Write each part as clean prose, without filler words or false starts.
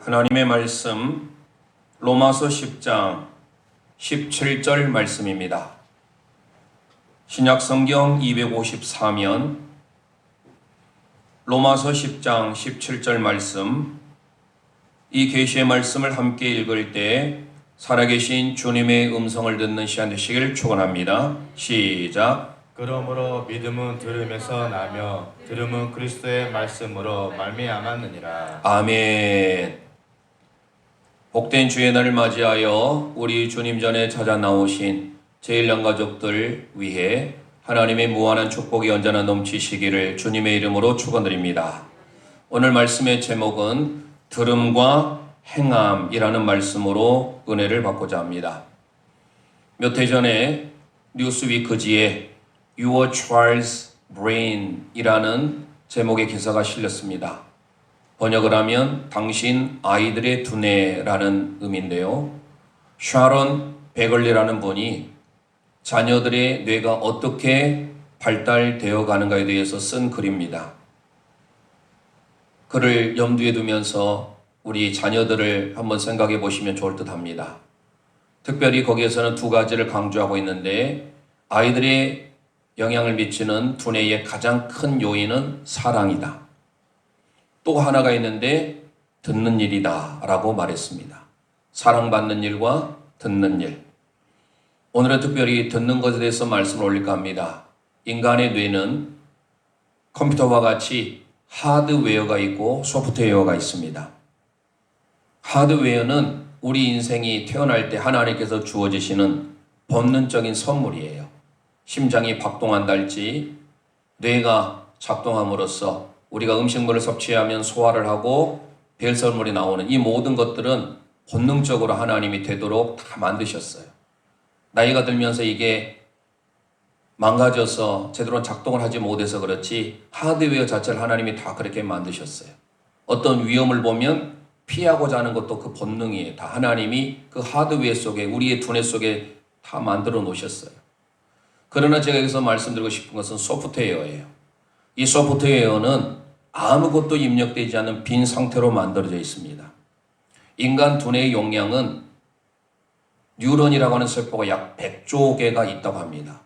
하나님의 말씀 로마서 10장 17절 말씀입니다. 신약성경 254면 로마서 10장 17절 말씀, 이 계시의 말씀을 함께 읽을 때 살아계신 주님의 음성을 듣는 시간 되시길 축원합니다. 시작. 그러므로 믿음은 들음에서 나며 들음은 그리스도의 말씀으로 말미암았느니라. 아멘. 복된 주의 날을 맞이하여 우리 주님 전에 찾아 나오신 제1양 가족들 위해 하나님의 무한한 축복이 언제나 넘치시기를 주님의 이름으로 축원드립니다. 오늘 말씀의 제목은 들음과 행함이라는 말씀으로 은혜를 받고자 합니다. 몇 해 전에 뉴스위크지에 Your Child's Brain이라는 제목의 기사가 실렸습니다. 번역을 하면 당신 아이들의 두뇌라는 의미인데요. 샤론 베글리라는 분이 자녀들의 뇌가 어떻게 발달되어 가는가에 대해서 쓴 글입니다. 그를 염두에 두면서 우리 자녀들을 한번 생각해 보시면 좋을 듯 합니다. 특별히 거기에서는 두 가지를 강조하고 있는데, 아이들의 영향을 미치는 두뇌의 가장 큰 요인은 사랑이다. 또 하나가 있는데 듣는 일이다 라고 말했습니다. 사랑받는 일과 듣는 일. 오늘은 특별히 듣는 것에 대해서 말씀을 올릴까 합니다. 인간의 뇌는 컴퓨터와 같이 하드웨어가 있고 소프트웨어가 있습니다. 하드웨어는 우리 인생이 태어날 때 하나님께서 주어지시는 본능적인 선물이에요. 심장이 박동한다 할지, 뇌가 작동함으로써 우리가 음식물을 섭취하면 소화를 하고 배설물이 나오는 이 모든 것들은 본능적으로 하나님이 되도록 다 만드셨어요. 나이가 들면서 이게 망가져서 제대로 작동을 하지 못해서 그렇지 하드웨어 자체를 하나님이 다 그렇게 만드셨어요. 어떤 위험을 보면 피하고자 하는 것도 그 본능이에요. 다 하나님이 그 하드웨어 속에, 우리의 두뇌 속에 다 만들어 놓으셨어요. 그러나 제가 여기서 말씀드리고 싶은 것은 소프트웨어예요. 이 소프트웨어는 아무것도 입력되지 않은 빈 상태로 만들어져 있습니다. 인간 두뇌의 용량은 뉴런이라고 하는 세포가 약 100조 개가 있다고 합니다.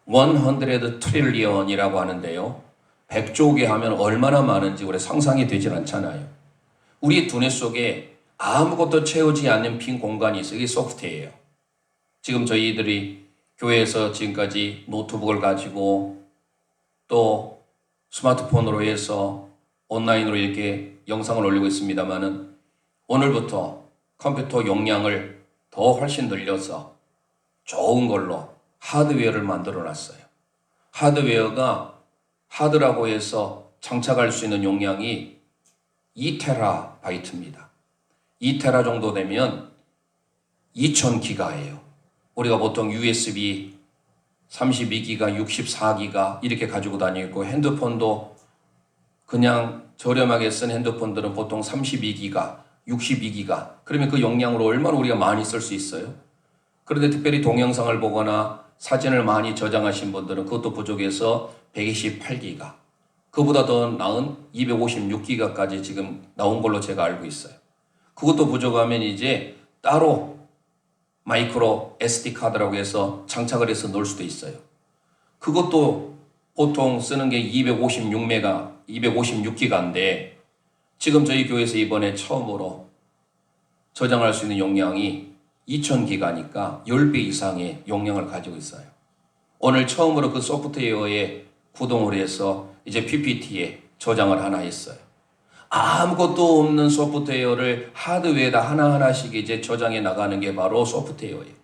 100 트릴리언이라고 하는데요. 100조 개 하면 얼마나 많은지 우리 상상이 되질 않잖아요. 우리 두뇌 속에 아무것도 채우지 않는 빈 공간이 있어요. 이게 소프트웨어예요. 지금 저희들이 교회에서 지금까지 노트북을 가지고 또 스마트폰으로 해서 온라인으로 이렇게 영상을 올리고 있습니다만은, 오늘부터 컴퓨터 용량을 더 훨씬 늘려서 좋은 걸로 하드웨어를 만들어 놨어요. 하드웨어가 하드라고 해서 장착할 수 있는 용량이 2테라바이트입니다. 2테라 정도 되면 2000기가예요. 우리가 보통 USB 32기가, 64기가 이렇게 가지고 다니고, 핸드폰도 그냥 저렴하게 쓴 핸드폰들은 보통 32기가, 62기가. 그러면 그 용량으로 얼마나 우리가 많이 쓸 수 있어요? 그런데 특별히 동영상을 보거나 사진을 많이 저장하신 분들은 그것도 부족해서 128기가, 그보다 더 나은 256기가까지 지금 나온 걸로 제가 알고 있어요. 그것도 부족하면 이제 따로 마이크로 SD 카드라고 해서 장착을 해서 넣을 수도 있어요. 그것도 보통 쓰는 게 256메가, 256기가인데 지금 저희 교회에서 이번에 처음으로 저장할 수 있는 용량이 2000기가니까 10배 이상의 용량을 가지고 있어요. 오늘 처음으로 그 소프트웨어에 구동을 해서 이제 PPT에 저장을 하나 했어요. 아무것도 없는 소프트웨어를 하드웨어에다 하나하나씩 이제 저장해 나가는 게 바로 소프트웨어예요.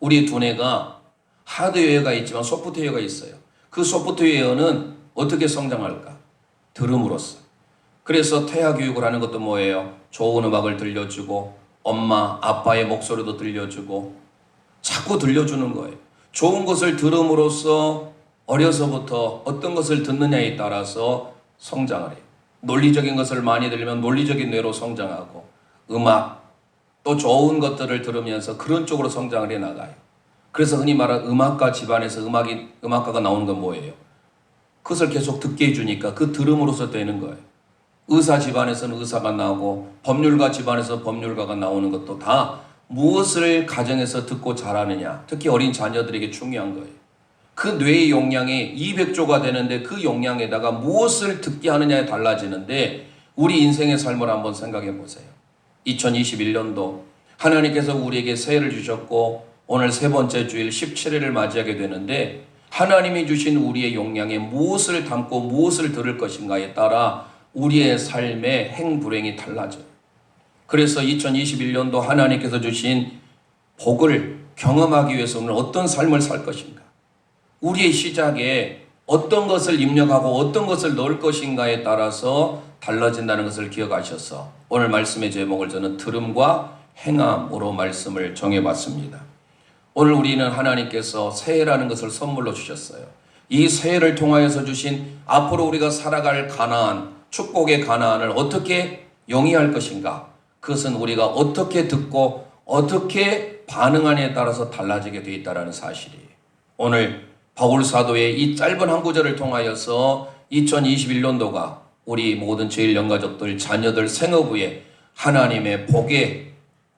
우리 두뇌가 하드웨어가 있지만 소프트웨어가 있어요. 그 소프트웨어는 어떻게 성장할까? 들음으로써. 그래서 태아 교육을 하는 것도 뭐예요? 좋은 음악을 들려주고 엄마, 아빠의 목소리도 들려주고 자꾸 들려주는 거예요. 좋은 것을 들음으로써 어려서부터 어떤 것을 듣느냐에 따라서 성장을 해요. 논리적인 것을 많이 들으면 논리적인 뇌로 성장하고, 음악, 또 좋은 것들을 들으면서 그런 쪽으로 성장을 해 나가요. 그래서 흔히 말하는 음악가 집안에서 음악가가 나오는 건 뭐예요? 그것을 계속 듣게 해주니까 그 들음으로써 되는 거예요. 의사 집안에서는 의사가 나오고 법률가 집안에서 법률가가 나오는 것도 다 무엇을 가정에서 듣고 자라느냐, 특히 어린 자녀들에게 중요한 거예요. 그 뇌의 용량이 200조가 되는데 그 용량에다가 무엇을 듣게 하느냐에 달라지는데 우리 인생의 삶을 한번 생각해 보세요. 2021년도 하나님께서 우리에게 새해를 주셨고 오늘 세 번째 주일 17일을 맞이하게 되는데 하나님이 주신 우리의 용량에 무엇을 담고 무엇을 들을 것인가에 따라 우리의 삶의 행불행이 달라져요. 그래서 2021년도 하나님께서 주신 복을 경험하기 위해서 오늘 어떤 삶을 살 것인가, 우리의 시작에 어떤 것을 입력하고 어떤 것을 넣을 것인가에 따라서 달라진다는 것을 기억하셔서 오늘 말씀의 제목을 저는 들음과 행함으로 말씀을 정해봤습니다. 오늘 우리는 하나님께서 새해라는 것을 선물로 주셨어요. 이 새해를 통하여서 주신 앞으로 우리가 살아갈 가나안, 축복의 가나안을 어떻게 영위할 것인가, 그것은 우리가 어떻게 듣고 어떻게 반응하느냐에 따라서 달라지게 되어 있다는 사실이에요. 오늘 바울 사도의 이 짧은 한 구절을 통하여서 2021년도가 우리 모든 제일 영가족들, 자녀들 생업부에 하나님의 복의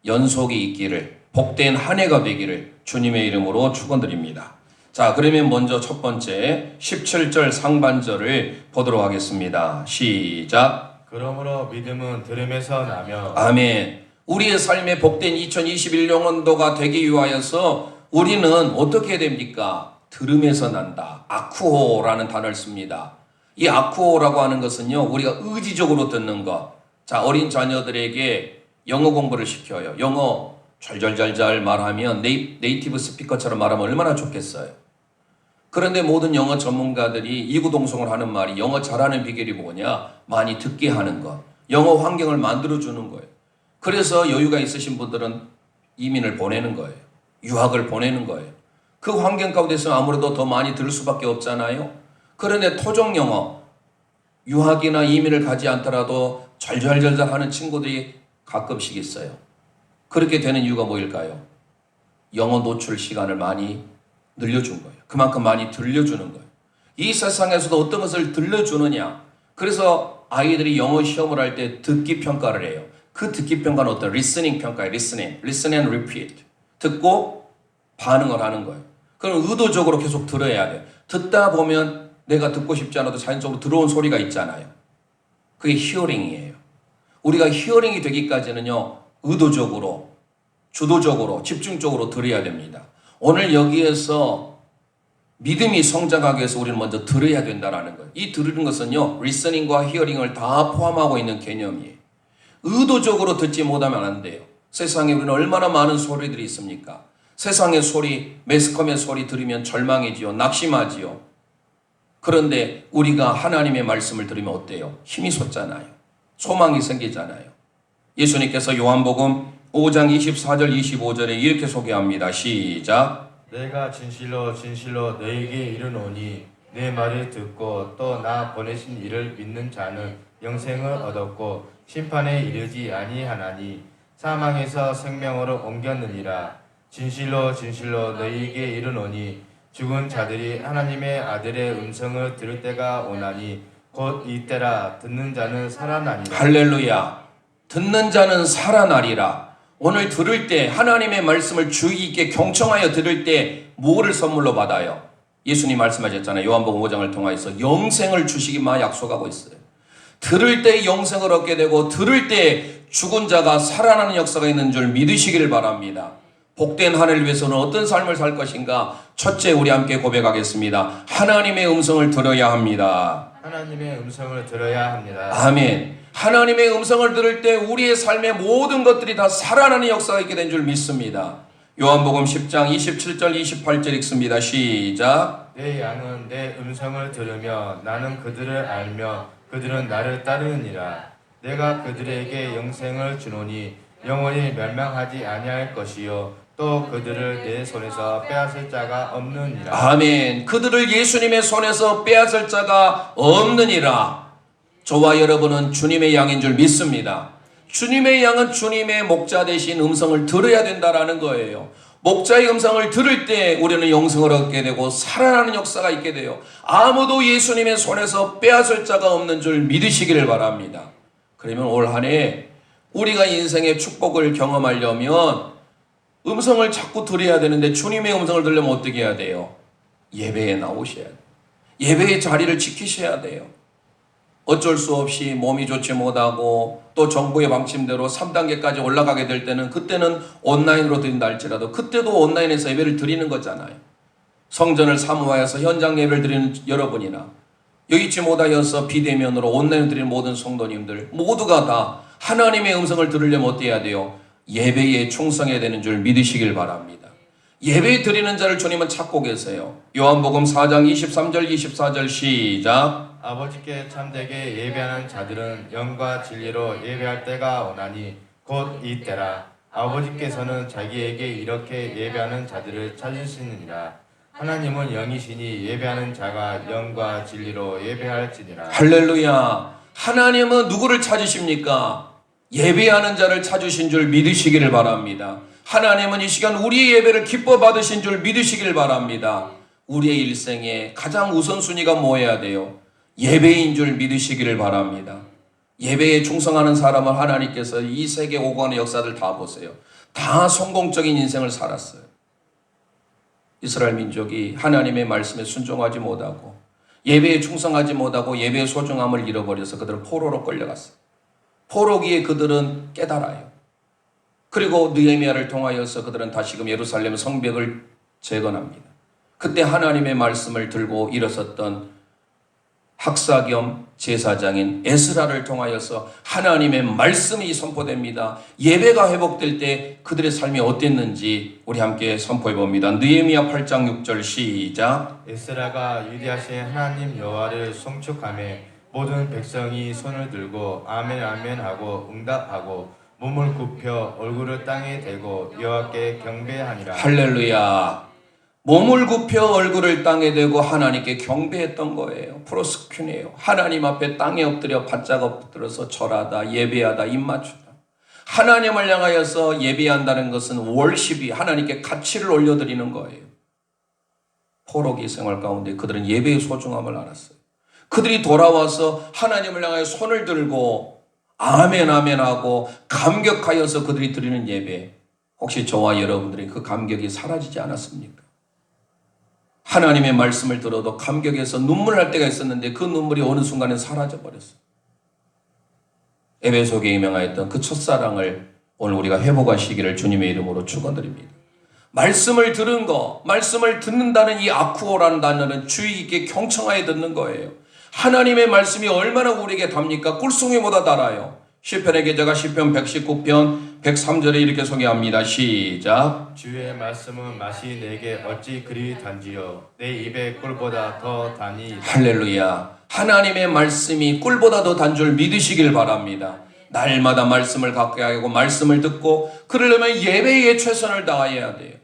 연속이 있기를, 복된 한 해가 되기를 주님의 이름으로 축원드립니다. 자, 그러면 먼저 첫 번째 17절 상반절을 보도록 하겠습니다. 시작. 그러므로 믿음은 들음에서 나며 아멘. 우리의 삶에 복된 2021년도가 되기 위하여서 우리는 어떻게 해야 됩니까? 들음에서 난다. 아쿠호라는 단어를 씁니다. 이 아쿠호라고 하는 것은요, 우리가 의지적으로 듣는 것. 자, 어린 자녀들에게 영어 공부를 시켜요. 영어 잘잘잘잘 말하면 네이티브 스피커처럼 말하면 얼마나 좋겠어요. 그런데 모든 영어 전문가들이 이구동성을 하는 말이 영어 잘하는 비결이 뭐냐? 많이 듣게 하는 것. 영어 환경을 만들어주는 거예요. 그래서 여유가 있으신 분들은 이민을 보내는 거예요. 유학을 보내는 거예요. 그 환경 가운데서 아무래도 더 많이 들을 수밖에 없잖아요. 그런데 토종 영어, 유학이나 이민을 가지 않더라도 잘잘잘잘 하는 친구들이 가끔씩 있어요. 그렇게 되는 이유가 뭐일까요? 영어 노출 시간을 많이 늘려준 거예요. 그만큼 많이 들려주는 거예요. 이 세상에서도 어떤 것을 들려주느냐. 그래서 아이들이 영어 시험을 할 때 듣기 평가를 해요. 그 듣기 평가는 어떤 리스닝 평가예요. listen and repeat. 듣고 반응을 하는 거예요. 그럼 의도적으로 계속 들어야 돼요. 듣다 보면 내가 듣고 싶지 않아도 자연적으로 들어온 소리가 있잖아요. 그게 히어링이에요. 우리가 히어링이 되기까지는요, 의도적으로, 주도적으로, 집중적으로 들어야 됩니다. 오늘 여기에서 믿음이 성장하기 위해서 우리는 먼저 들어야 된다는 거예요. 이 들으는 것은요, 리스닝과 히어링을 다 포함하고 있는 개념이에요. 의도적으로 듣지 못하면 안 돼요. 세상에 우리는 얼마나 많은 소리들이 있습니까? 세상의 소리, 매스컴의 소리 들으면 절망이지요. 낙심하지요. 그런데 우리가 하나님의 말씀을 들으면 어때요? 힘이 솟잖아요. 소망이 생기잖아요. 예수님께서 요한복음 5장 24절 25절에 이렇게 소개합니다. 시작. 내가 진실로 진실로 너에게 이르노니 내 말을 듣고 또 나 보내신 이를 믿는 자는 영생을 얻었고 심판에 이르지 아니하나니 사망에서 생명으로 옮겼느니라. 진실로 진실로 너희에게 이르노니 죽은 자들이 하나님의 아들의 음성을 들을 때가 오나니 곧 이때라. 듣는 자는 살아나니라. 할렐루야. 듣는 자는 살아나리라. 오늘 들을 때 하나님의 말씀을 주의 있게 경청하여 들을 때 뭐를 선물로 받아요? 예수님 말씀하셨잖아요. 요한복음 5장을 통하여서 영생을 주시기만 약속하고 있어요. 들을 때 영생을 얻게 되고 들을 때 죽은 자가 살아나는 역사가 있는 줄 믿으시기를 바랍니다. 복된 한 해를 위해서는 어떤 삶을 살 것인가? 첫째, 우리 함께 고백하겠습니다. 하나님의 음성을 들어야 합니다. 하나님의 음성을 들어야 합니다. 아멘. 하나님의 음성을 들을 때 우리의 삶의 모든 것들이 다 살아나는 역사가 있게 된 줄 믿습니다. 요한복음 10장 27절 28절 읽습니다. 시작. 내 양은 내 음성을 들으며 나는 그들을 알며 그들은 나를 따르느니라. 내가 그들에게 영생을 주노니 영원히 멸망하지 아니할 것이요 또 그들을 내 손에서 빼앗을 자가 없느니라. 아멘. 그들을 예수님의 손에서 빼앗을 자가 없느니라. 저와 여러분은 주님의 양인 줄 믿습니다. 주님의 양은 주님의 목자 되신 음성을 들어야 된다라는 거예요. 목자의 음성을 들을 때 우리는 영생을 얻게 되고 살아나는 역사가 있게 돼요. 아무도 예수님의 손에서 빼앗을 자가 없는 줄 믿으시기를 바랍니다. 그러면 올 한 해 우리가 인생의 축복을 경험하려면 음성을 자꾸 들어야 되는데 주님의 음성을 들으려면 어떻게 해야 돼요? 예배에 나오셔야 돼요. 예배의 자리를 지키셔야 돼요. 어쩔 수 없이 몸이 좋지 못하고 또 정부의 방침대로 3단계까지 올라가게 될 때는 그때는 온라인으로 드린다 할지라도 그때도 온라인에서 예배를 드리는 거잖아요. 성전을 사모하여서 현장 예배를 드리는 여러분이나 여기 있지 못하여서 비대면으로 온라인으로 드리는 모든 성도님들 모두가 다 하나님의 음성을 들으려면 어떻게 해야 돼요? 예배에 충성해야 되는 줄 믿으시길 바랍니다. 예배 드리는 자를 주님은 찾고 계세요. 요한복음 4장 23절 24절 시작. 아버지께 참되게 예배하는 자들은 영과 진리로 예배할 때가 오나니 곧 이 때라. 아버지께서는 자기에게 이렇게 예배하는 자들을 찾으시느니라. 하나님은 영이시니 예배하는 자가 영과 진리로 예배할지니라. 할렐루야. 하나님은 누구를 찾으십니까? 예배하는 자를 찾으신 줄 믿으시기를 바랍니다. 하나님은 이 시간 우리의 예배를 기뻐 받으신 줄 믿으시길 바랍니다. 우리의 일생에 가장 우선순위가 뭐여야 돼요? 예배인 줄 믿으시기를 바랍니다. 예배에 충성하는 사람을 하나님께서 이 세계 오고 가는 역사들 다 보세요. 다 성공적인 인생을 살았어요. 이스라엘 민족이 하나님의 말씀에 순종하지 못하고 예배에 충성하지 못하고 예배의 소중함을 잃어버려서 그들은 포로로 끌려갔어요. 포로기에 그들은 깨달아요. 그리고 느헤미야를 통하여서 그들은 다시금 예루살렘 성벽을 재건합니다. 그때 하나님의 말씀을 들고 일어섰던 학사 겸 제사장인 에스라를 통하여서 하나님의 말씀이 선포됩니다. 예배가 회복될 때 그들의 삶이 어땠는지 우리 함께 선포해 봅니다. 느헤미야 8장 6절 시작. 에스라가 위대하신 하나님 여호와를 송축하며 모든 백성이 손을 들고 아멘 아멘 하고 응답하고 몸을 굽혀 얼굴을 땅에 대고 여호와께 경배하니라. 할렐루야. 몸을 굽혀 얼굴을 땅에 대고 하나님께 경배했던 거예요. 프로스큐네요. 하나님 앞에 땅에 엎드려 바짝 엎드려서 절하다, 예배하다, 입맞추다. 하나님을 향하여서 예배한다는 것은 월십이 하나님께 가치를 올려드리는 거예요. 포로기 생활 가운데 그들은 예배의 소중함을 알았어요. 그들이 돌아와서 하나님을 향하여 손을 들고 아멘 아멘 하고 감격하여서 그들이 드리는 예배, 혹시 저와 여러분들이 그 감격이 사라지지 않았습니까? 하나님의 말씀을 들어도 감격해서 눈물 날 때가 있었는데 그 눈물이 어느 순간에 사라져 버렸어요. 에베소 교회에 명하였던 그 첫사랑을 오늘 우리가 회복하시기를 주님의 이름으로 축원드립니다. 말씀을 들은 거, 말씀을 듣는다는 이 아쿠오라는 단어는 주의 깊게 경청하여 듣는 거예요. 하나님의 말씀이 얼마나 우리에게 답니까? 꿀송이보다 달아요. 시편의 기자가 시편 119편 103절에 이렇게 소개합니다. 시작. 주의 말씀은 맛이 내게 어찌 그리 단지요 내 입에 꿀보다 더 다니. 할렐루야. 하나님의 말씀이 꿀보다 더 단 줄 믿으시길 바랍니다. 날마다 말씀을 갖게 하고 말씀을 듣고 그러려면 예배에 최선을 다해야 돼요.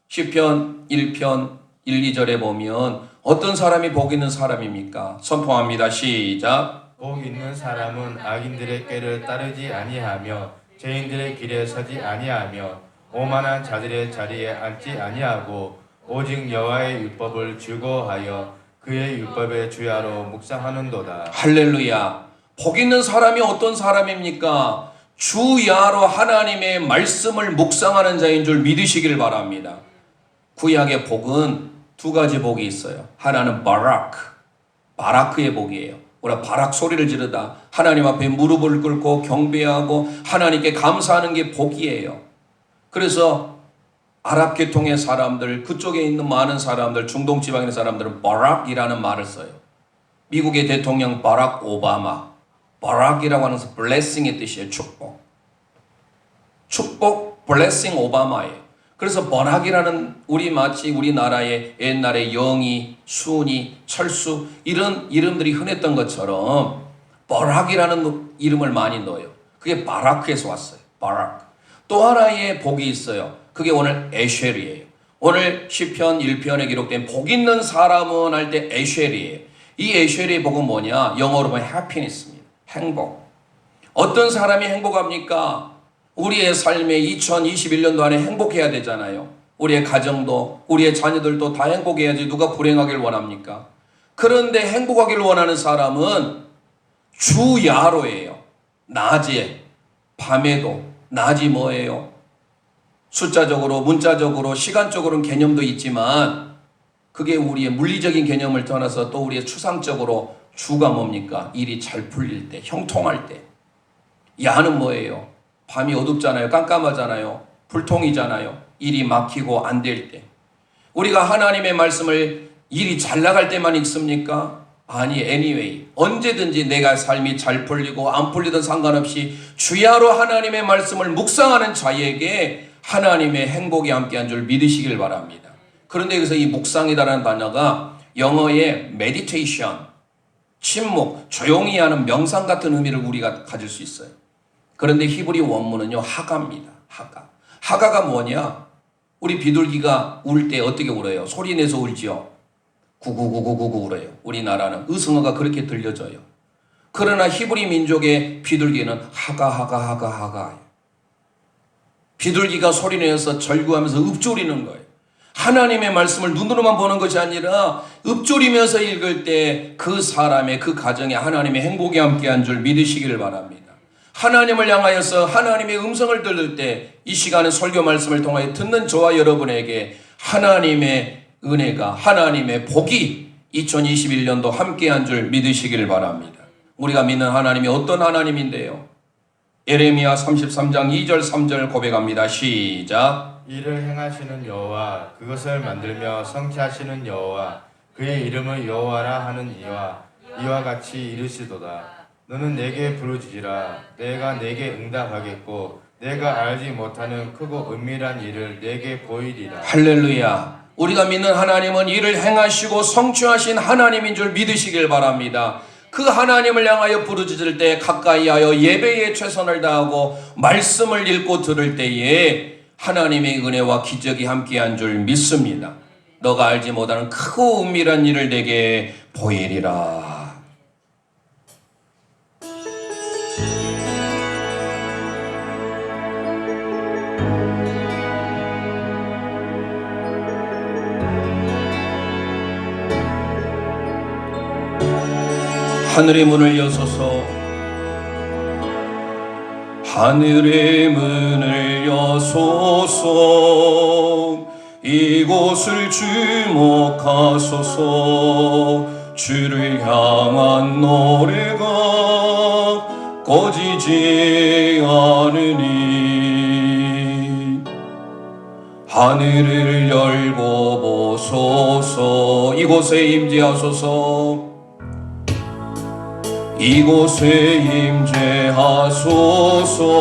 시편 1편 1, 2절에 보면 어떤 사람이 복 있는 사람입니까? 선포합니다. 시작. 복 있는 사람은 악인들의 꾀를 따르지 아니하며 죄인들의 길에 서지 아니하며 오만한 자들의 자리에 앉지 아니하고 오직 여호와의 율법을 즐거워하여 그의 율법의 주야로 묵상하는도다. 할렐루야. 복 있는 사람이 어떤 사람입니까? 주야로 하나님의 말씀을 묵상하는 자인 줄 믿으시길 바랍니다. 구약의 복은 두 가지 복이 있어요. 하나는 바라크의 복이에요. 우리가 바락 소리를 지르다 하나님 앞에 무릎을 꿇고 경배하고 하나님께 감사하는 게 복이에요. 그래서 아랍 계통의 사람들, 그쪽에 있는 많은 사람들, 중동 지방의 사람들은 바락이라는 말을 써요. 미국의 대통령 바락 오바마, 바락이라고 하는 것은 blessing의 뜻이에요. 축복, blessing 오바마예요. 그래서 바락이라는 마치 우리나라의 옛날에 영희, 순이, 철수 이런 이름들이 흔했던 것처럼 바락이라는 이름을 많이 넣어요. 그게 바라크에서 왔어요. 바락. 또 하나의 복이 있어요. 그게 오늘 에쉘이에요. 오늘 시편 1편에 기록된 복 있는 사람은 할 때 에쉘이에요. 이 에쉘의 복은 뭐냐? 영어로 보면 happiness입니다. 행복. 어떤 사람이 행복합니까? 우리의 삶에 2021년도 안에 행복해야 되잖아요. 우리의 가정도 우리의 자녀들도 다 행복해야지 누가 불행하길 원합니까? 그런데 행복하길 원하는 사람은 주야로예요. 낮에, 밤에도. 낮이 뭐예요? 숫자적으로, 문자적으로, 시간적으로는 개념도 있지만 그게 우리의 물리적인 개념을 떠나서 또 우리의 추상적으로 주가 뭡니까? 일이 잘 풀릴 때, 형통할 때. 야는 뭐예요? 밤이 어둡잖아요. 깜깜하잖아요. 불통이잖아요. 일이 막히고 안 될 때. 우리가 하나님의 말씀을 일이 잘 나갈 때만 읽습니까? 아니, anyway. 언제든지 내가 삶이 잘 풀리고 안 풀리든 상관없이 주야로 하나님의 말씀을 묵상하는 자에게 하나님의 행복이 함께한 줄 믿으시길 바랍니다. 그런데 여기서 이 묵상이라는 단어가 영어의 meditation, 침묵, 조용히 하는 명상 같은 의미를 우리가 가질 수 있어요. 그런데 히브리 원문은요, 하가입니다. 하가. 하가가 뭐냐? 우리 비둘기가 울 때 어떻게 울어요? 소리 내서 울지요. 구구구구구구 울어요. 우리나라는 의성어가 그렇게 들려져요. 그러나 히브리 민족의 비둘기는 하가. 비둘기가 소리 내서 절구하면서 읊조리는 거예요. 하나님의 말씀을 눈으로만 보는 것이 아니라 읊조리면서 읽을 때 그 사람의 그 가정에 하나님의 행복이 함께한 줄 믿으시기를 바랍니다. 하나님을 향하여서 하나님의 음성을 들을 때 이 시간의 설교 말씀을 통하여 듣는 저와 여러분에게 하나님의 은혜가, 하나님의 복이 2021년도 함께한 줄 믿으시기를 바랍니다. 우리가 믿는 하나님이 어떤 하나님인데요? 예레미야 33장 2절 3절 고백합니다. 시작. 이를 행하시는 여호와, 그것을 만들며 성취하시는 여호와, 그의 이름을 여호와라 하는 이와 같이 이르시도다. 너는 내게 부르짖으라. 내가 내게 응답하겠고 내가 알지 못하는 크고 은밀한 일을 내게 보이리라. 할렐루야. 우리가 믿는 하나님은 이를 행하시고 성취하신 하나님인 줄 믿으시길 바랍니다. 그 하나님을 향하여 부르짖을 때 가까이하여 예배에 최선을 다하고 말씀을 읽고 들을 때에 하나님의 은혜와 기적이 함께한 줄 믿습니다. 너가 알지 못하는 크고 은밀한 일을 내게 보이리라. 하늘의 문을 여소서, 하늘의 문을 여소서, 이곳을 주목하소서. 주를 향한 노래가 꺼지지 않으니 하늘을 열고 보소서. 이곳에 임재하소서. 이곳에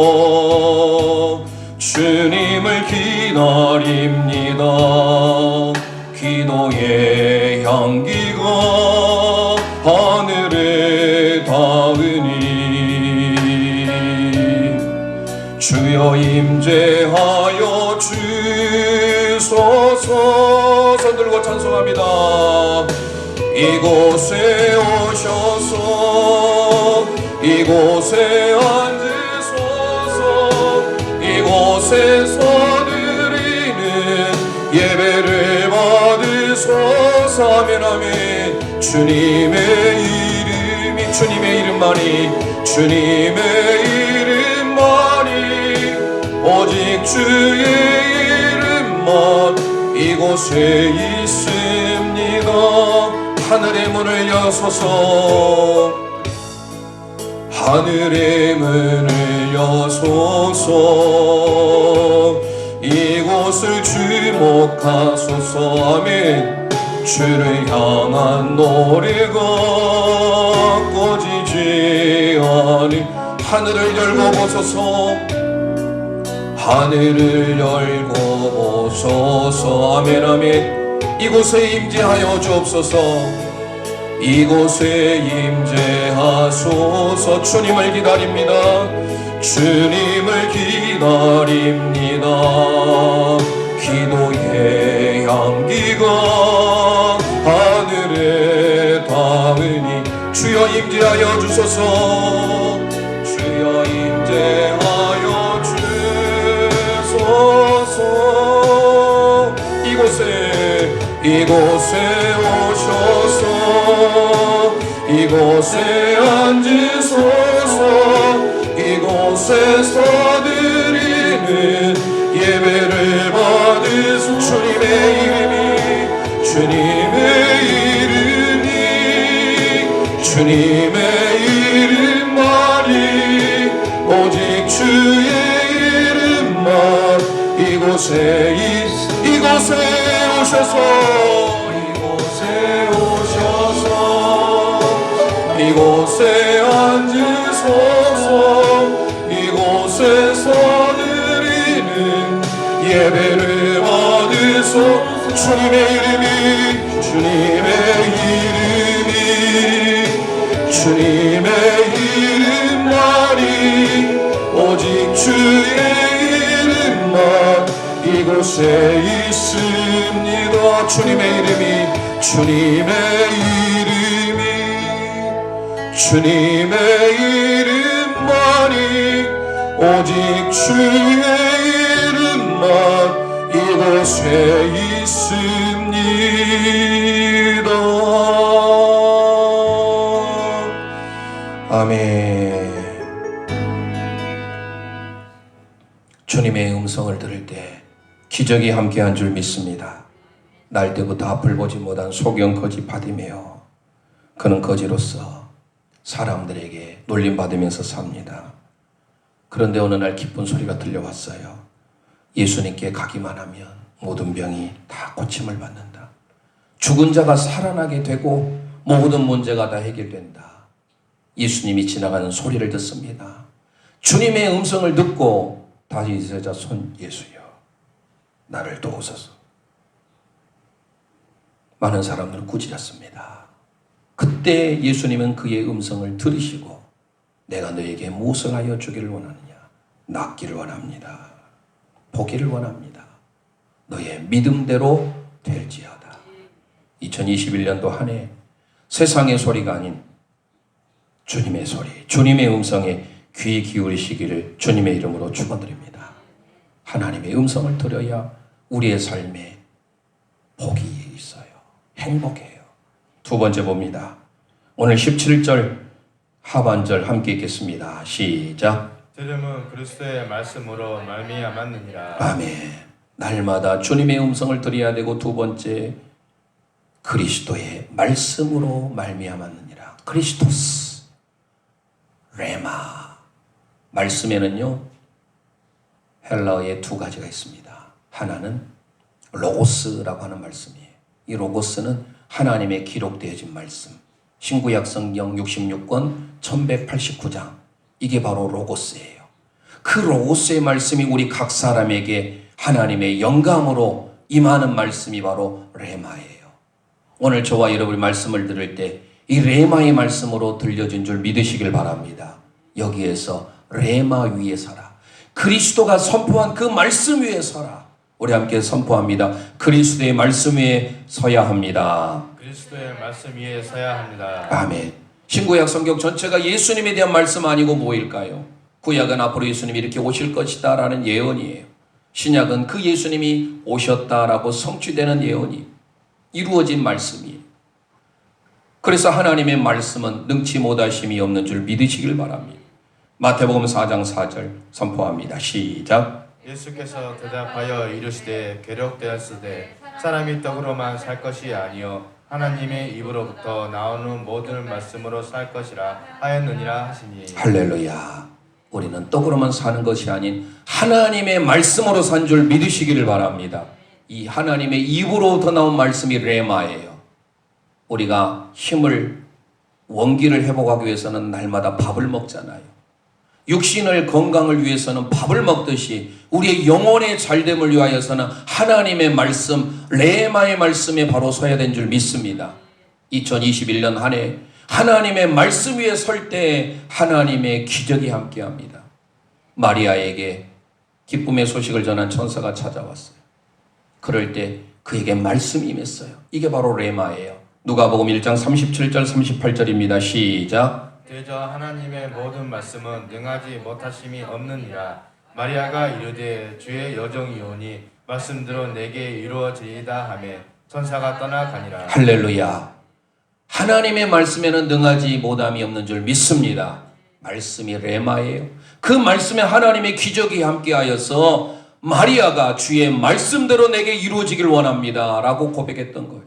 임재하소서. 주님을 기다립니다. 기도의 향기가 하늘에 닿으니 주여 임재하여 주소서. 손 들고 찬송합니다. 이곳에 오셔서 이곳에 앉으소서. 이곳에서 드리는 예배를 받으소서. 아멘 아멘. 주님의 이름만이 주님의 이름만이 오직 주의 이름만 이곳에 있습니다. 하늘의 문을 여소서. 하늘의 문을 여소서. 이곳을 주목하소서. 아멘. 주를 향한 노래가 꺼지지 않은 하늘을 열고 보소서. 하늘을 열고 보소서. 아멘 아멘. 이곳에 임재하여 주옵소서. 이곳에 임재하소서. 주님을 기다립니다. 주님을 기다립니다. 기도의 향기가 하늘에 닿으니 주여 임재하여 주소서. 주여 임재하여 주소서. 이곳에 오셔서 이곳에 앉으소서. 이곳에서 드리는 예배를 받으소. 주님의 이름만이 오직 주의 이름만 이곳에 오셔서 이곳에 앉으소서. 이곳에서 드리는 예배를 받으소. 주님의 이름만이 오직 주의 이름만 이곳에 있습니다. 주님의 이름만이 오직 주의 이름만 이곳에 있습니다. 아멘. 주님의 음성을 들을 때 기적이 함께한 줄 믿습니다. 날 때부터 앞을 보지 못한 소경 거지 바디메오, 그는 거지로서 사람들에게 놀림받으면서 삽니다. 그런데 어느 날 기쁜 소리가 들려왔어요. 예수님께 가기만 하면 모든 병이 다 고침을 받는다. 죽은 자가 살아나게 되고 모든 문제가 다 해결된다. 예수님이 지나가는 소리를 듣습니다. 주님의 음성을 듣고 다시 세자 손 예수여 나를 도우소서. 많은 사람들은 꾸짖었습니다. 그때 예수님은 그의 음성을 들으시고 내가 너에게 무엇을 하여 주기를 원하느냐? 낫기를 원합니다. 보기를 원합니다. 너의 믿음대로 될지어다. 2021년도 한 해 세상의 소리가 아닌 주님의 소리, 주님의 음성에 귀 기울이시기를 주님의 이름으로 축원드립니다. 하나님의 음성을 들어야 우리의 삶에 복이 있어요. 행복해요. 두 번째 봅니다. 오늘 17절 하반절 함께 읽겠습니다. 시작. 들음은 그리스도의 말씀으로 말미암았느니라. 아멘. 날마다 주님의 음성을 들어야 되고, 두 번째 그리스도의 말씀으로 말미암았느니라. 크리스토스 레마. 말씀에는요 헬라어에 두 가지가 있습니다. 하나는 로고스라고 하는 말씀이에요. 이 로고스는 하나님의 기록되어진 말씀, 신구약 성경 66권 1189장, 이게 바로 로고스예요. 그 로고스의 말씀이 우리 각 사람에게 하나님의 영감으로 임하는 말씀이 바로 레마예요. 오늘 저와 여러분이 말씀을 들을 때 이 레마의 말씀으로 들려진 줄 믿으시길 바랍니다. 여기에서 레마 위에 서라. 그리스도가 선포한 그 말씀 위에 서라. 우리 함께 선포합니다. 그리스도의 말씀 위에 서야 합니다. 그리스도의 말씀 위에 서야 합니다. 아멘. 신구약 성경 전체가 예수님에 대한 말씀 아니고 뭐일까요? 구약은 앞으로 예수님이 이렇게 오실 것이다 라는 예언이에요. 신약은 그 예수님이 오셨다라고 성취되는 예언이 이루어진 말씀이에요. 그래서 하나님의 말씀은 능치 못하심이 없는 줄 믿으시길 바랍니다. 마태복음 4장 4절 선포합니다. 시작. 예수께서 대답하여 이르시되 괴력되었으되 사람이 떡으로만 살 것이 아니요 하나님의 입으로부터 나오는 모든 말씀으로 살 것이라 하였느니라 하시니. 할렐루야. 우리는 떡으로만 사는 것이 아닌 하나님의 말씀으로 산 줄 믿으시기를 바랍니다. 이 하나님의 입으로부터 나온 말씀이 레마예요. 우리가 힘을, 원기를 회복하기 위해서는 날마다 밥을 먹잖아요. 육신을 건강을 위해서는 밥을 먹듯이 우리의 영혼의 잘됨을 위하여서는 하나님의 말씀, 레마의 말씀에 바로 서야 된 줄 믿습니다. 2021년 한 해 하나님의 말씀 위에 설 때 하나님의 기적이 함께합니다. 마리아에게 기쁨의 소식을 전한 천사가 찾아왔어요. 그럴 때 그에게 말씀이 임했어요. 이게 바로 레마예요. 누가복음 1장 37절 38절입니다. 시작. 대저 하나님의 모든 말씀은 능하지 못하심이 없느니라. 마리아가 이르되 주의 여정이오니 말씀대로 내게 이루어지이다 하매 천사가 떠나가니라. 할렐루야. 하나님의 말씀에는 능하지 못함이 없는 줄 믿습니다. 말씀이 레마예요. 그 말씀에 하나님의 기적이 함께하여서 마리아가 주의 말씀대로 내게 이루어지길 원합니다 라고 고백했던 거예요.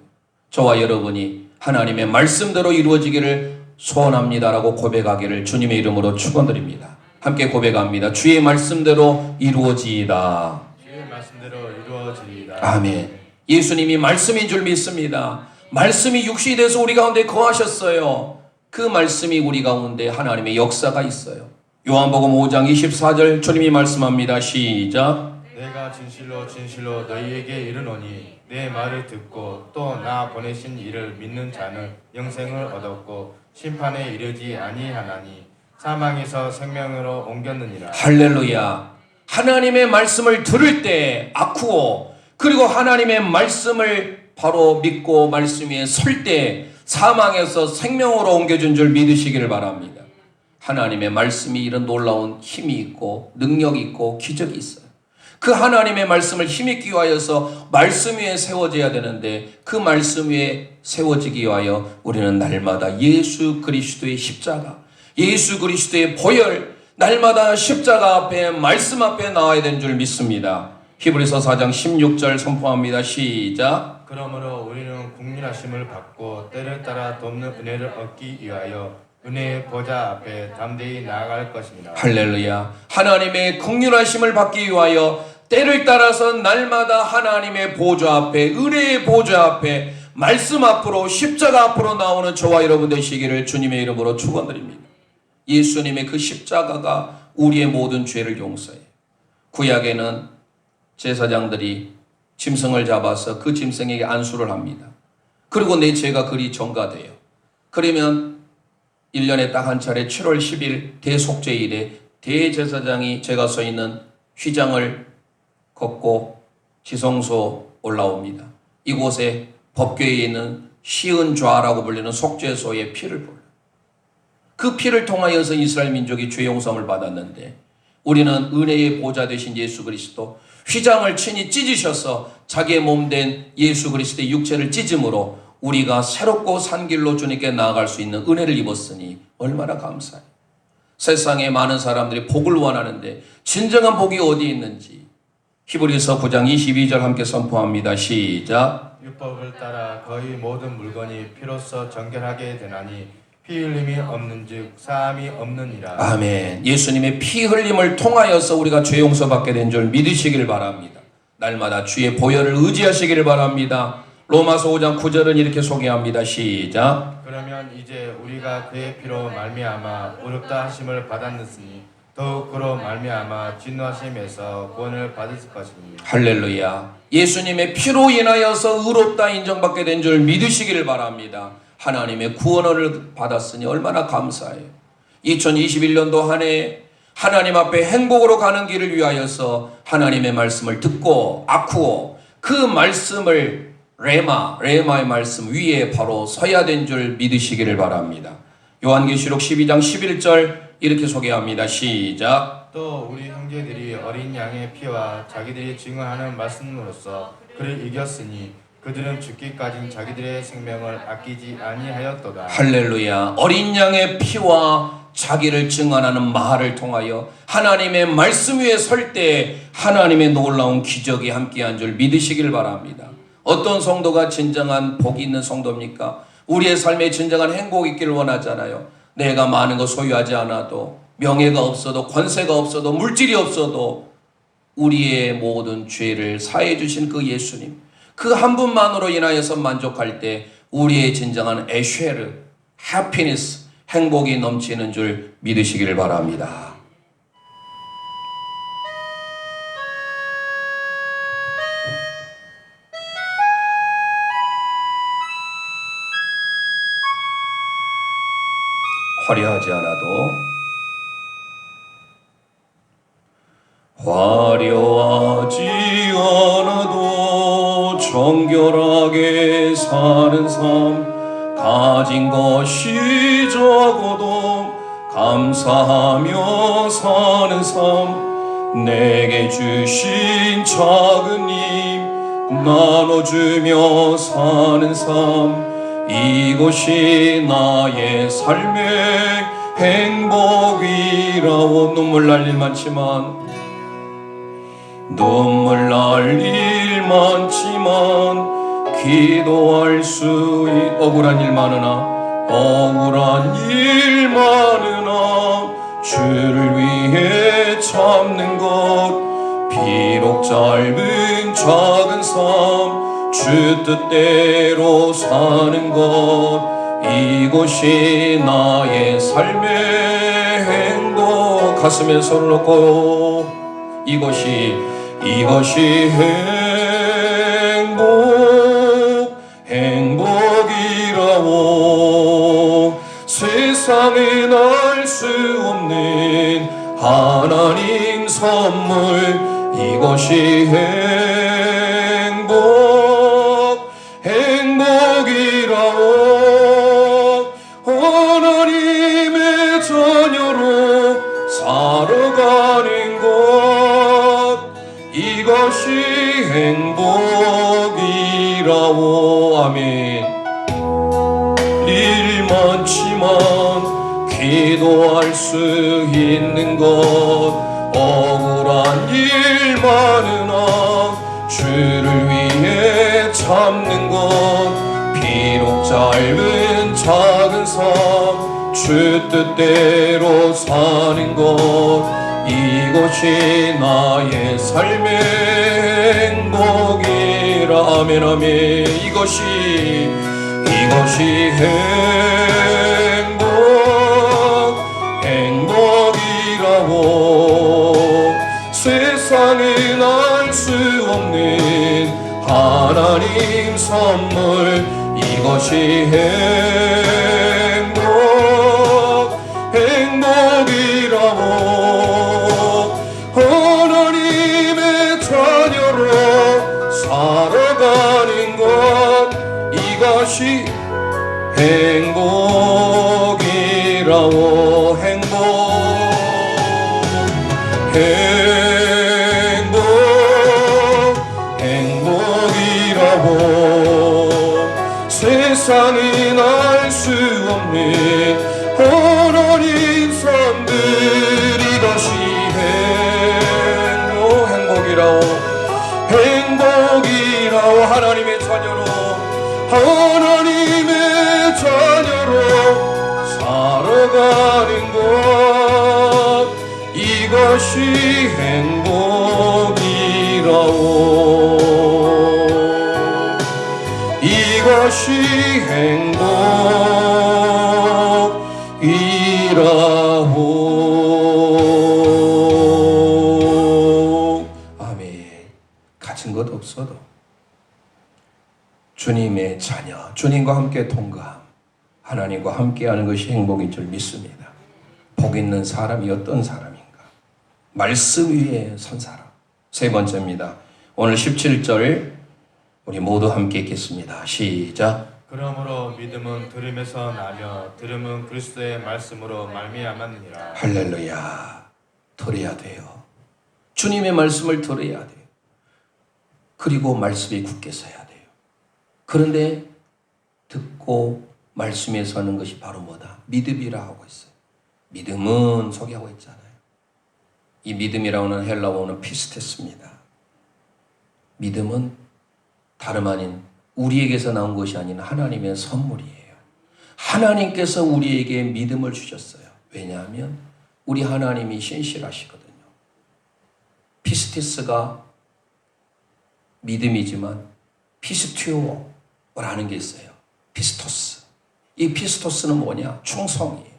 저와 여러분이 하나님의 말씀대로 이루어지기를 소원합니다 라고 고백하기를 주님의 이름으로 축원드립니다. 함께 고백합니다. 주의 말씀대로 이루어지이다. 주의 말씀대로 이루어지이다. 아멘. 예수님이 말씀인 줄 믿습니다. 말씀이 육신이 돼서 우리 가운데 거하셨어요. 그 말씀이 우리 가운데 하나님의 역사가 있어요. 요한복음 5장 24절 주님이 말씀합니다. 시작. 내가 진실로 진실로 너희에게 이르노니 내 말을 듣고 또 나 보내신 이를 믿는 자는 영생을 얻었고 심판에 이르지 아니하나니 사망에서 생명으로 옮겼느니라. 할렐루야. 하나님의 말씀을 들을 때 아쿠오, 그리고 하나님의 말씀을 바로 믿고 말씀 위에 설 때 사망에서 생명으로 옮겨준 줄 믿으시기를 바랍니다. 하나님의 말씀이 이런 놀라운 힘이 있고 능력이 있고 기적이 있어요. 그 하나님의 말씀을 힘있기 위하여서 말씀 위에 세워져야 되는데 그 말씀 위에 세워지기 위하여 우리는 날마다 예수 그리스도의 십자가, 예수 그리스도의 보혈, 날마다 십자가 앞에 말씀 앞에 나와야 되는 줄 믿습니다. 히브리서 4장 16절 선포합니다. 시작. 그러므로 우리는 국민하심을 받고 때를 따라 돕는 은혜를 얻기 위하여 은혜의 보좌 앞에 담대히 나아갈 것입니다. 할렐루야. 하나님의 긍휼하심을 받기 위하여 때를 따라서 날마다 하나님의 보좌 앞에, 은혜의 보좌 앞에, 말씀 앞으로, 십자가 앞으로 나오는 저와 여러분 되시기를 주님의 이름으로 축원드립니다. 예수님의 그 십자가가 우리의 모든 죄를 용서해요. 구약에는 제사장들이 짐승을 잡아서 그 짐승에게 안수를 합니다. 그리고 내 죄가 그리 전가돼요. 그러면 1년에 딱 한 차례 7월 10일 대속죄일에 대제사장이 제가 서 있는 휘장을 걷고 지성소 올라옵니다. 이곳에 법궤에 있는 시은좌라고 불리는 속죄소에 피를 불러요. 그 피를 통하여서 이스라엘 민족이 죄 용서함을 받았는데 우리는 은혜의 보좌 되신 예수 그리스도 휘장을 친히 찢으셔서 자기의 몸 된 예수 그리스도의 육체를 찢음으로 우리가 새롭고 산 길로 주님께 나아갈 수 있는 은혜를 입었으니 얼마나 감사해요. 세상에 많은 사람들이 복을 원하는데 진정한 복이 어디 있는지 히브리서 9장 22절 함께 선포합니다. 시작. 율법을 따라 거의 모든 물건이 피로써 정결하게 되나니 피 흘림이 없는즉 사함이 없느니라. 아멘. 예수님의 피 흘림을 통하여서 우리가 죄 용서받게 된 줄 믿으시길 바랍니다. 날마다 주의 보혈을 의지하시기를 바랍니다. 로마서 5장 9절은 이렇게 소개합니다. 시작. 그러면 이제 우리가 그의 피로 말미암아 의롭다 하심을 받았으니 더욱 그로 말미암아 진노하심에서 구원을 받을 것입니다. 할렐루야. 예수님의 피로 인하여서 의롭다 인정받게 된 줄 믿으시기를 바랍니다. 하나님의 구원을 받았으니 얼마나 감사해요. 2021년도 한 해 하나님 앞에 행복으로 가는 길을 위하여서 하나님의 말씀을 듣고 아쿠오, 그 말씀을 레마의 말씀 위에 바로 서야 된 줄 믿으시기를 바랍니다. 요한계시록 12장 11절 이렇게 소개합니다. 시작. 또 우리 형제들이 어린 양의 피와 자기들이 증언하는 말씀으로써 그를 이겼으니 그들은 죽기까지 자기들의 생명을 아끼지 아니하였도다. 할렐루야. 어린 양의 피와 자기를 증언하는 말을 통하여 하나님의 말씀 위에 설 때 하나님의 놀라운 기적이 함께한 줄 믿으시길 바랍니다. 어떤 성도가 진정한 복이 있는 성도입니까? 우리의 삶에 진정한 행복이 있기를 원하잖아요. 내가 많은 거 소유하지 않아도, 명예가 없어도, 권세가 없어도, 물질이 없어도 우리의 모든 죄를 사해 주신 그 예수님, 그 한 분만으로 인하여서 만족할 때 우리의 진정한 에쉐르, 해피니스, 행복이 넘치는 줄 믿으시기를 바랍니다. 화려하지 않아도 정결하게 사는 삶, 가진 것이 적어도 감사하며 사는 삶, 내게 주신 작은 힘 나눠주며 사는 삶, 이것이 나의 삶의 행복이라오. 눈물 날 일 많지만 눈물 날 일 많지만 기도할 수 억울한 일 많으나 억울한 일 많으나 주를 위해 참는 것 비록 짧은 작은 삶 주 뜻대로 사는 것 이것이 나의 삶의 행복. 가슴에 손을 얹고 이것이 행복이라오. 세상에 알 수 없는 하나님 선물 이것이 행복이라오. 하나님의 자녀로 살아가는 것 이것이 행복이라오. 아멘. 일 많지만 기도할 수 있는 것 억울한 일 많으나 주를 위해 참는 것 비록 짧은 작은 삶 주 뜻대로 사는 것 이것이 나의 삶의 행복이라. 아멘 아멘. 이것이 행복이라고. 세상에 알 수 없는 하나님 선물 이것이 행복이라고. 하나님의 자녀로 살아가는 것 이것이 행복이라고. 행복이라고. 세상에 알 수 없는 하나님 선물 이것이 행복이라고. 하나님의 자녀로 살아가는 것 이것이 행복이라고. 이것이 행복이라고. 아멘. 가진 것 없어도 주님의 자녀, 주님과 함께 통감, 하나님과 함께하는 것이 행복인 줄 믿습니다. 복 있는 사람이 어떤 사람인가? 말씀 위에 선 사람. 세 번째입니다. 오늘 17절 우리 모두 함께 읽겠습니다. 시작. 그러므로 믿음은 들음에서 나며 들음은 그리스도의 말씀으로 말미암았느니라. 할렐루야. 들어야 돼요. 주님의 말씀을 들어야 돼요. 그리고 말씀이 굳게 서야 돼요. 그런데 듣고 말씀에 서는 것이 바로 뭐다? 믿음이라 하고 있어요. 믿음은 소개하고 있잖아요. 이 믿음이라고 하는 헬라어는 피스테스입니다. 믿음은 다름 아닌 우리에게서 나온 것이 아닌 하나님의 선물이에요. 하나님께서 우리에게 믿음을 주셨어요. 왜냐하면 우리 하나님이 신실하시거든요. 피스티스가 믿음이지만 피스티오라는 게 있어요. 피스토스. 이 피스토스는 뭐냐? 충성이에요.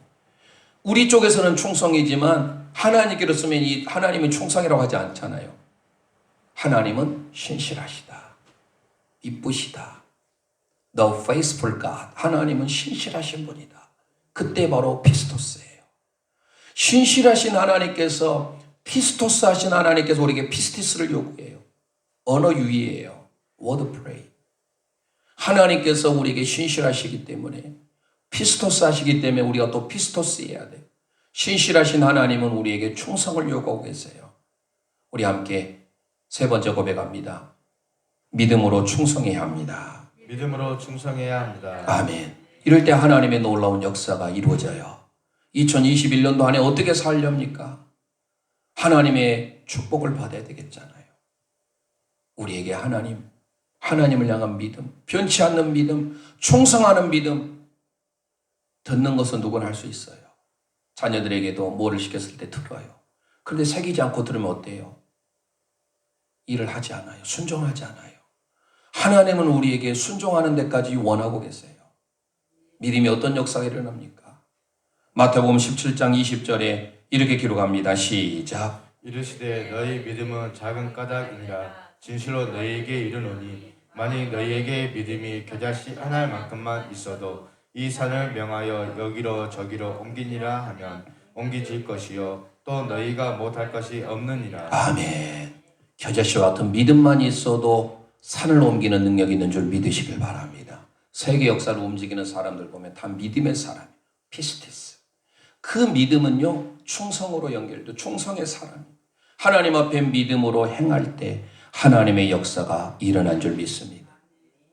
우리 쪽에서는 충성이지만 하나님께로 쓰면 이 하나님은 충성이라고 하지 않잖아요. 하나님은 신실하시다. 이쁘시다. The faithful God. 하나님은 신실하신 분이다. 그때 바로 피스토스예요. 신실하신 하나님께서 피스토스 하신 하나님께서 우리에게 피스티스를 요구해요. 언어 유희예요. word play. 하나님께서 우리에게 신실하시기 때문에 피스토스 하시기 때문에 우리가 또 피스토스 해야 돼요. 신실하신 하나님은 우리에게 충성을 요구하고 계세요. 우리 함께 세 번째 고백합니다. 믿음으로 충성해야 합니다. 믿음으로 충성해야 합니다. 아멘. 이럴 때 하나님의 놀라운 역사가 이루어져요. 2021년도 안에 어떻게 살렵니까? 하나님의 축복을 받아야 되겠잖아요. 우리에게 하나님을 향한 믿음, 변치 않는 믿음, 충성하는 믿음, 듣는 것은 누구나 할 수 있어요. 자녀들에게도 뭐를 시켰을 때 들어요. 그런데 새기지 않고 들으면 어때요? 일을 하지 않아요. 순종하지 않아요. 하나님은 우리에게 순종하는 데까지 원하고 계세요. 믿음이 어떤 역사가 일어납니까? 마태복음 17장 20절에 이렇게 기록합니다. 시작. 이르시되 너희 믿음은 작은 까닭이니라 진실로 너희에게 이르노니 만일 너희에게 믿음이 겨자씨 한 알만큼만 있어도 이 산을 명하여 여기로 저기로 옮기니라 하면 옮기질 것이요 또 너희가 못할 것이 없느니라. 아멘. 겨자씨와 같은 믿음만 있어도 산을 옮기는 능력이 있는 줄 믿으시길 바랍니다. 세계 역사를 움직이는 사람들 보면 다 믿음의 사람이에요. 피스티스. 그 믿음은요, 충성으로 연결돼. 충성의 사람. 하나님 앞에 믿음으로 행할 때 하나님의 역사가 일어난 줄 믿습니다.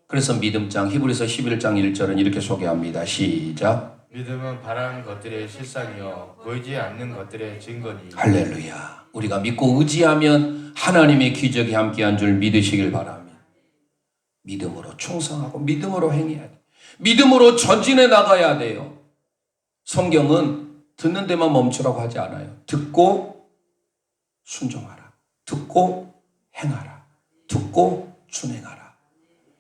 그래서 믿음장 히브리서 11장 1절은 이렇게 소개합니다. 시작. 믿음은 바라는 것들의 실상이요 보이지 않는 것들의 증거니. 할렐루야. 우리가 믿고 의지하면 하나님의 기적이 함께한 줄 믿으시길 바랍니다. 믿음으로 충성하고 믿음으로 행해야 돼요. 믿음으로 전진해 나가야 돼요. 성경은 듣는 데만 멈추라고 하지 않아요. 듣고 순종하라. 듣고 행하라. 듣고 준행하라.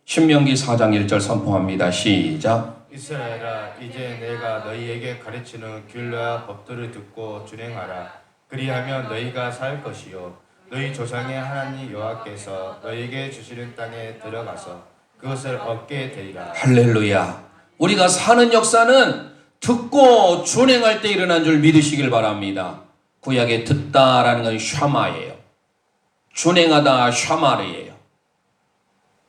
신명기 4장 1절 선포합니다. 시작. 이스라엘아 이제 내가 너희에게 가르치는 균례와 법도를 듣고 준행하라. 그리하면 너희가 살 것이요 너희 조상의 하나님 여호와께서 너희에게 주시는 땅에 들어가서 그것을 얻게 되리라. 할렐루야. 우리가 사는 역사는 듣고 준행할 때 일어난 줄 믿으시길 바랍니다. 구약에 듣다라는 건 샤마예요. 준행하다 샤마르예요.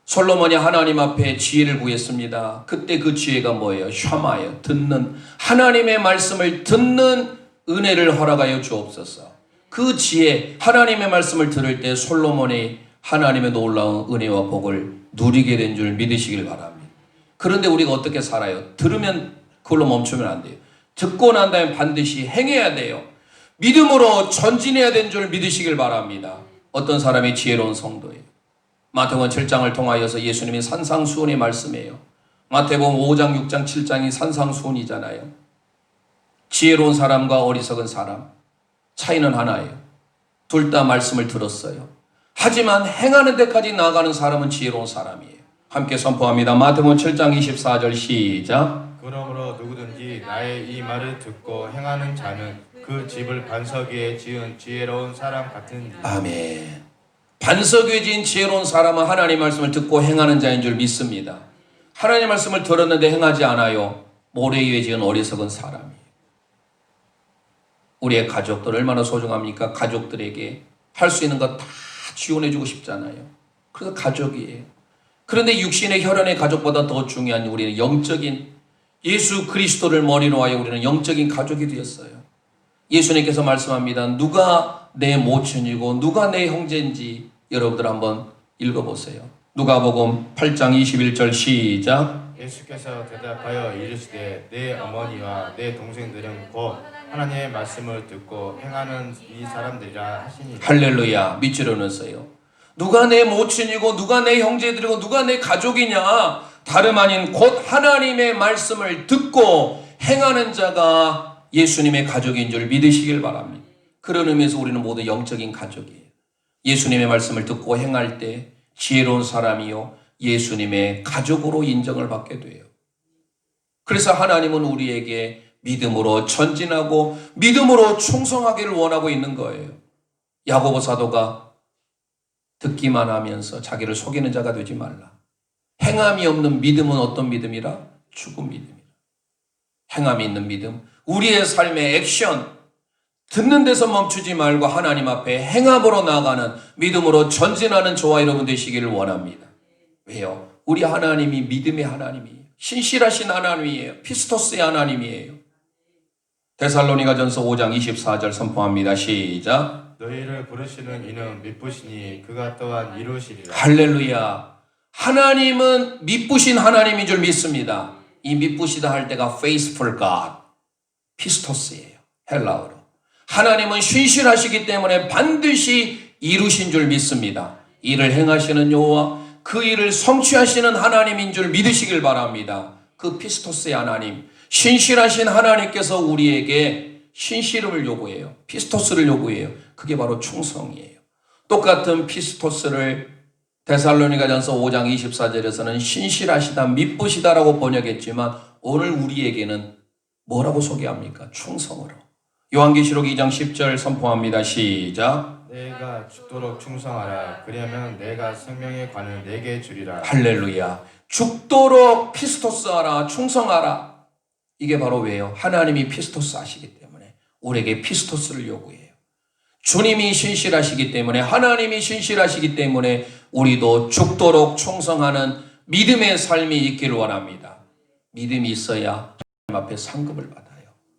솔로몬이 하나님 앞에 지혜를 구했습니다. 그때 그 지혜가 뭐예요? 샤마예요. 듣는, 하나님의 말씀을 듣는 은혜를 허락하여 주옵소서. 그 지혜, 하나님의 말씀을 들을 때 솔로몬이 하나님의 놀라운 은혜와 복을 누리게 된 줄 믿으시길 바랍니다. 그런데 우리가 어떻게 살아요? 들으면 그걸로 멈추면 안 돼요. 듣고 난 다음에 반드시 행해야 돼요. 믿음으로 전진해야 되는 줄 믿으시길 바랍니다. 어떤 사람이 지혜로운 성도예요. 마태복음 7장을 통하여서 예수님이 산상수훈의 말씀이에요. 마태복음 5장, 6장, 7장이 산상수훈이잖아요. 지혜로운 사람과 어리석은 사람 차이는 하나예요. 둘 다 말씀을 들었어요. 하지만 행하는 데까지 나아가는 사람은 지혜로운 사람이에요. 함께 선포합니다. 마태복음 7장 24절 시작. 그러므로 누구든지 나의 이 말을 듣고 행하는 자는 그 집을 반석 위에 지은 지혜로운 사람 같으니. 아멘. 반석 위에 지은 지혜로운 사람은 하나님 말씀을 듣고 행하는 자인 줄 믿습니다. 하나님 말씀을 들었는데 행하지 않아요. 모래 위에 지은 어리석은 사람이에요. 우리의 가족들 얼마나 소중합니까? 가족들에게 할 수 있는 거 다 지원해주고 싶잖아요. 그래서 가족이에요. 그런데 육신의 혈연의 가족보다 더 중요한 우리는 영적인 예수 그리스도를 머리로 하여 우리는 영적인 가족이 되었어요. 예수님께서 말씀합니다. 누가 내 모친이고 누가 내 형제인지 여러분들 한번 읽어보세요. 누가복음 8장 21절 시작. 예수께서 대답하여 이르시되 내 어머니와 내 동생들은 곧 하나님의 말씀을 듣고 행하는 이 사람들이라 하시니. 할렐루야. 믿지로는서요. 누가 내 모친이고 누가 내 형제들이고 누가 내 가족이냐? 다름 아닌 곧 하나님의 말씀을 듣고 행하는 자가 예수님의 가족인 줄 믿으시길 바랍니다. 그런 의미에서 우리는 모두 영적인 가족이에요. 예수님의 말씀을 듣고 행할 때 지혜로운 사람이요 예수님의 가족으로 인정을 받게 돼요. 그래서 하나님은 우리에게 믿음으로 전진하고 믿음으로 충성하기를 원하고 있는 거예요. 야고보 사도가 듣기만 하면서 자기를 속이는 자가 되지 말라. 행함이 없는 믿음은 어떤 믿음이라? 죽은 믿음이라. 행함이 있는 믿음, 우리의 삶의 액션, 듣는 데서 멈추지 말고 하나님 앞에 행함으로 나아가는 믿음으로 전진하는 저와 여러분 되시기를 원합니다. 왜요? 우리 하나님이 믿음의 하나님이에요. 신실하신 하나님이에요. 피스토스의 하나님이에요. 데살로니가전서 5장 24절 선포합니다. 시작. 너희를 부르시는 이는 미쁘시니 그가 또한 이루시리라. 할렐루야. 하나님은 미쁘신 하나님인 줄 믿습니다. 이 미쁘시다 할 때가 faithful God. 피스토스예요. 헬라어로. 하나님은 신실하시기 때문에 반드시 이루신 줄 믿습니다. 일을 행하시는 여호와, 그 일을 성취하시는 하나님인 줄 믿으시길 바랍니다. 그 피스토스의 하나님, 신실하신 하나님께서 우리에게 신실함을 요구해요. 피스토스를 요구해요. 그게 바로 충성이에요. 똑같은 피스토스를 데살로니가전서 5장 24절에서는 신실하시다, 미쁘시다라고 번역했지만 오늘 우리에게는 뭐라고 소개합니까? 충성으로. 요한계시록 2장 10절 선포합니다. 시작. 내가 죽도록 충성하라. 그러면 내가 생명의 관을 내게 주리라. 할렐루야. 죽도록 피스토스하라, 충성하라. 이게 바로 왜요? 하나님이 피스토스 하시기 때문에 우리에게 피스토스를 요구해요. 주님이 신실하시기 때문에, 하나님이 신실하시기 때문에 우리도 죽도록 충성하는 믿음의 삶이 있기를 원합니다. 믿음이 있어야 하나님 앞에 상급을 받아요.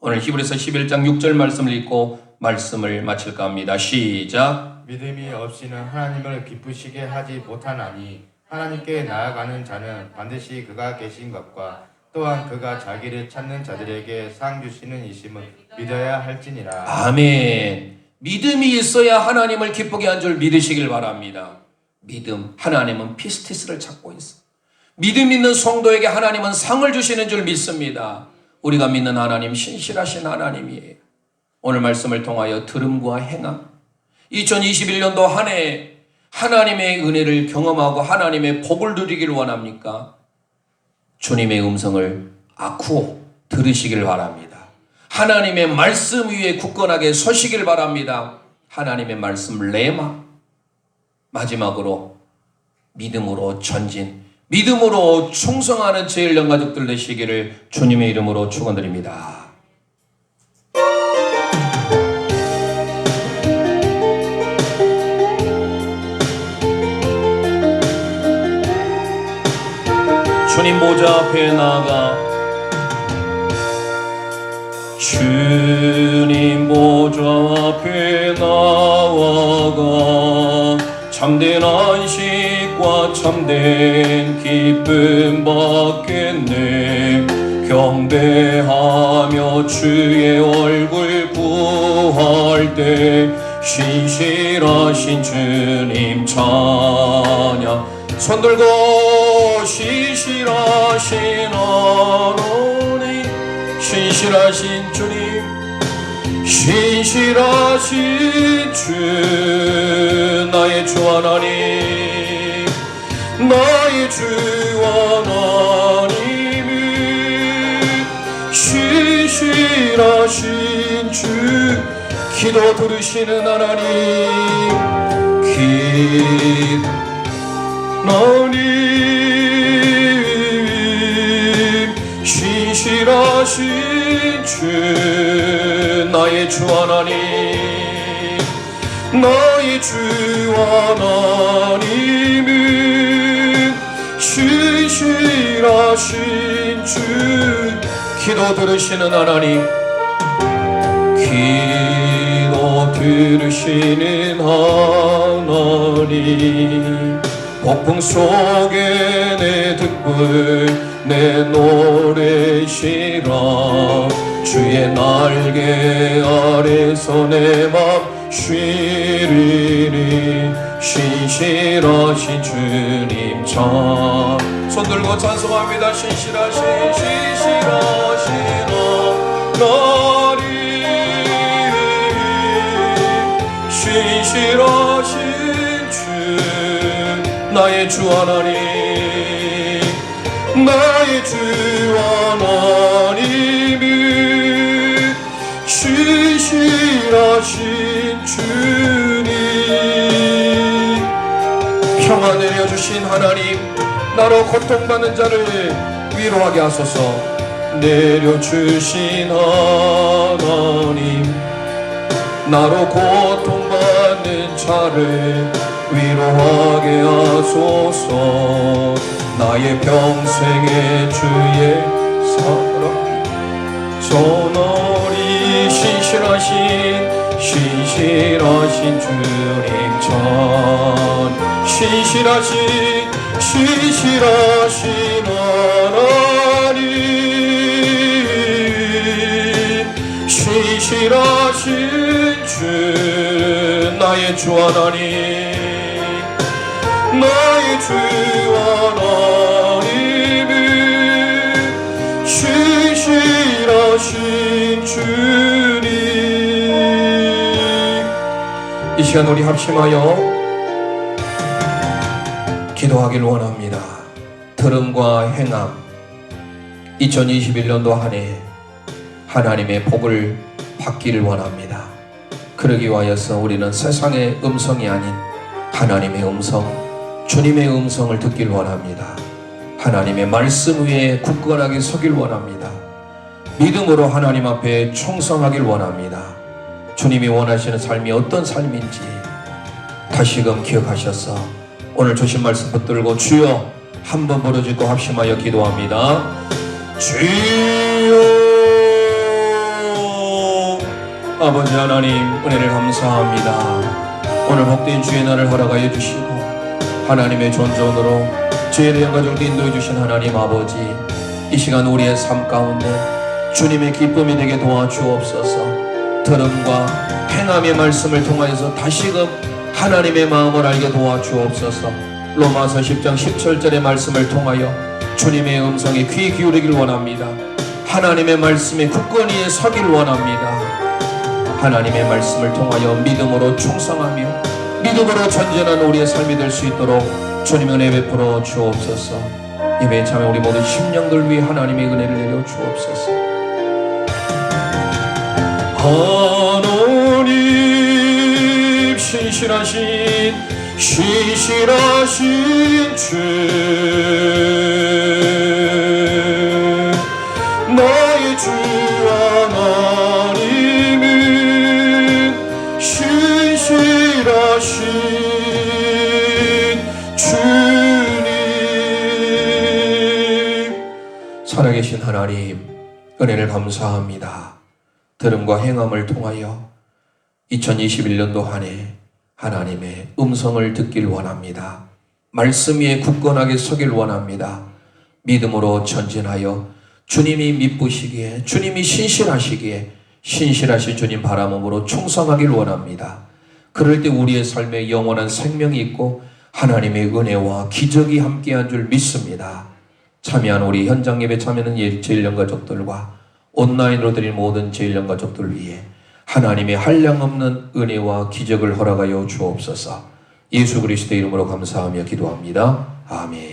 오늘 히브리서 11장 6절 말씀을 읽고 말씀을 마칠까 합니다. 시작. 믿음이 없이는 하나님을 기쁘시게 하지 못하나니 하나님께 나아가는 자는 반드시 그가 계신 것과 또한 그가 자기를 찾는 자들에게 상 주시는 이심을 믿어야 할지니라. 아멘. 믿음이 있어야 하나님을 기쁘게 한 줄 믿으시길 바랍니다. 믿음, 하나님은 피스티스를 찾고 있어. 믿음 있는 성도에게 하나님은 상을 주시는 줄 믿습니다. 우리가 믿는 하나님, 신실하신 하나님이에요. 오늘 말씀을 통하여 들음과 행함, 2021년도 한 해 하나님의 은혜를 경험하고 하나님의 복을 누리기를 원합니까? 주님의 음성을 아쿠오 들으시길 바랍니다. 하나님의 말씀 위에 굳건하게 서시길 바랍니다. 하나님의 말씀 레마. 마지막으로 믿음으로 전진, 믿음으로 충성하는 제1년 가족들 되시기를 주님의 이름으로 축원드립니다. 주님 보좌 앞에 나가, 주님 보좌 앞에 나아가 참된 안식과 참된 기쁨 받겠네. 경배하며 주의 얼굴 구할 때 신실하신 주님 찬양. 손 들고 신실하신 하나님, 신실하신 주님, 신실하신 주, 나의 주 하나님, 나의 주 하나님은 신실하신 주, 기도 들으시는 하나님, 하나님, 신실하신 주, 나의 주 하나님, 나의 주 하나님은 신실하신 주, 기도 들으시는 하나님, 기도 들으시는 하나님. 폭풍 속에 내 등불, 내 노래 실어 주의 날개 아래서 내 맘 쉬리니. 신실하신 주님 찬. 손 들고 찬송합니다. 신실하신 하나님, 신실하신 주, 나의 주 하나님, 나의 주 하나님은 신실하신 주님. 평화 내려주신 하나님, 나로 고통받는 자를 위로하게 하소서. 내려주신 하나님, 나로 고통받는 자를 위로하게 하소서. 나의 평생의 주의 사랑 전하리. 신실하신 주님 전, 신실하신 하나님, 신실하신 주 나의 주 하나님 나의 주 하나님은 신실하신 주님. 이 시간 우리 합심하여 기도하길 원합니다. 들음과 행함 2021년도 한 해 하나님의 복을 받기를 원합니다. 그러기 위하여서 우리는 세상의 음성이 아닌 하나님의 음성, 주님의 음성을 듣길 원합니다. 하나님의 말씀 위에 굳건하게 서길 원합니다. 믿음으로 하나님 앞에 충성하길 원합니다. 주님이 원하시는 삶이 어떤 삶인지 다시금 기억하셔서 오늘 주신 말씀 붙들고 주여 한번 부르짖고 합심하여 기도합니다. 주여. 아버지 하나님 은혜를 감사합니다. 오늘 복된 주의 날을 허락하여 주시고 하나님의 존존으로 주의 영가족도 인도해 주신 하나님 아버지, 이 시간 우리의 삶 가운데 주님의 기쁨이 되게 도와주옵소서. 들음과 행함의 말씀을 통하여서 다시금 하나님의 마음을 알게 도와주옵소서. 로마서 10장 17절의 말씀을 통하여 주님의 음성에 귀 기울이길 원합니다. 하나님의 말씀에 굳건히 서길 원합니다. 하나님의 말씀을 통하여 믿음으로 충성하며 믿음으로 전진하는 우리의 삶이 될 수 있도록 주님 은혜 베풀어 주옵소서. 예배 참에 우리 모든 심령들 위해 하나님의 은혜를 내려 주옵소서. 하나님 신실하신 주 나의 주 하나님은 신실하신 주님. 살아계신 하나님 은혜를 감사합니다. 들음과 행함을 통하여 2021년도 한 해 하나님의 음성을 듣길 원합니다. 말씀 위에 굳건하게 서길 원합니다. 믿음으로 전진하여 주님이 미쁘시기에 주님이 신실하시기에 신실하신 주님 바라봄으로 충성하길 원합니다. 그럴 때 우리의 삶에 영원한 생명이 있고 하나님의 은혜와 기적이 함께한 줄 믿습니다. 참여한 우리 현장 예배 참여하는 제일령 가족들과 온라인으로 드린 모든 제일령 가족들 위해 하나님의 한량없는 은혜와 기적을 허락하여 주옵소서. 예수 그리스도의 이름으로 감사하며 기도합니다. 아멘.